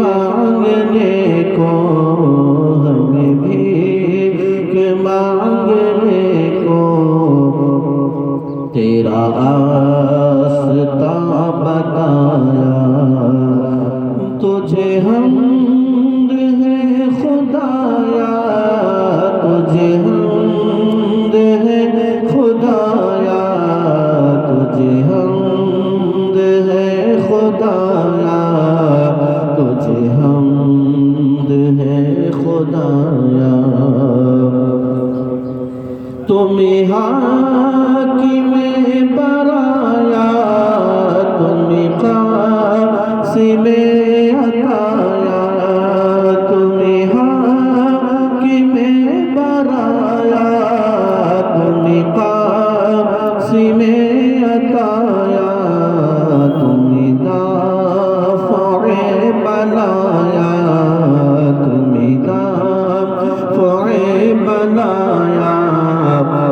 मांगने को, हमें भीख मांगने को तेरा रास्ता बताया। तुझे हम्द है खुदाया, तुझे हम्द है खुदाया, तुझे हम्द है खुदाया, तुझे हम्द है खुदाया। तुम्हें हाकिमे बराया, तुम्हें कासिमे अताया, तुम्हें हाकिमे बराया, तुम्हें कासिमे अताया, तुम्हें दाफ़े बनाया, तुम्हें दाफ़े बनाया,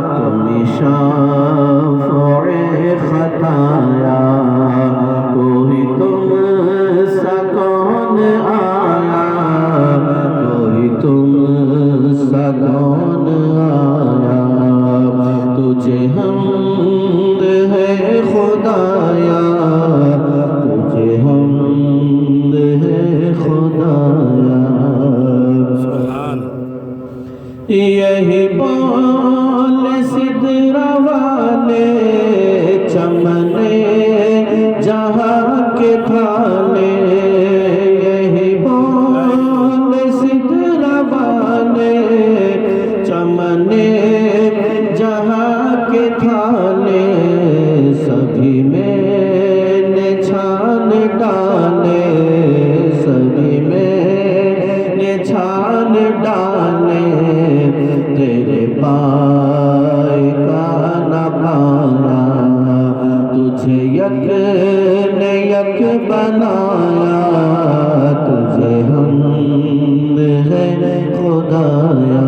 तुम्हें शाफ़े खताया। कोई तुमसा कौन आया, कोई तुमसा कौन आया। तुझे हम्द है खुदाया, तुझे हम्द है खुदाया। यही बोल सिदरा वाले चमने जहाँ के थाने, यही बोल सिदरा वाले चमने जहाँ के थाने, सभी मैंने छान डाले, सभी मैंने छान डाले। तेरे पाए का न पाया, तुझे यक ने यक बनाया, तुझे हम्द है खुदाया।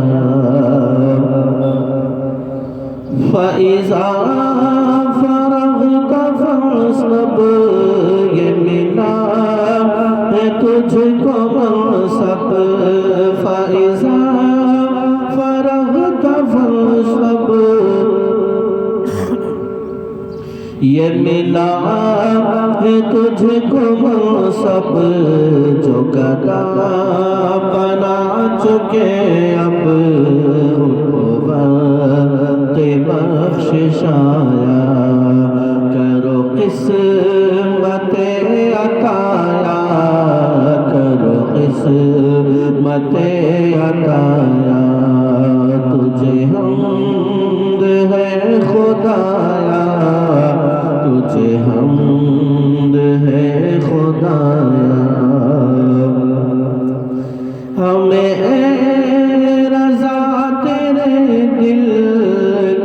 फ़इज़ा फ़रग़्त फ़ंसब, ये मिला है तुझको मनसब। फ़इज़ा फ़रग़्त फ़ंसब, ये मिला है तुझको मनसब। जो गदा बना चुके अब बख्शिश आया, करो किस्मते अताया, करो किस्मते अताया। तुझे हम्द है खुदाया, तुझे हम्द है खुदाया। हमें रज़ा तेरे दिल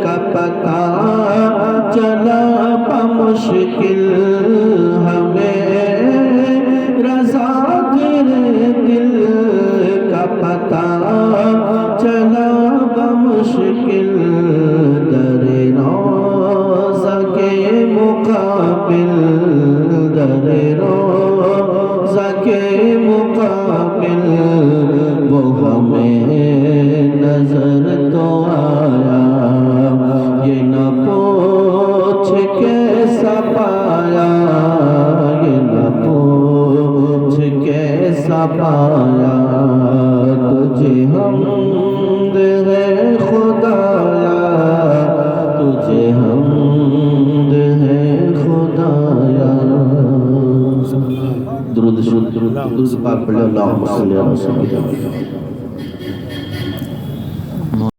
का पता चला मुश्किल, हमें रज़ा तेरे दिल का पता चला मुश्किल। दरे रोज़ा के मुक़ाबिल, दरे रोज़ा के मुक़ाबिल वो हमें नजर तो आया। ये न पूछ कैसा पाया, ये न पूछ कैसा पाया। तुझे हम्द है खुदाया, तुझे हम्द है खुदाया। दुरूद पाक पढ़ो, अल्लाहुम्मा सल्ली अला सय्यिदिना।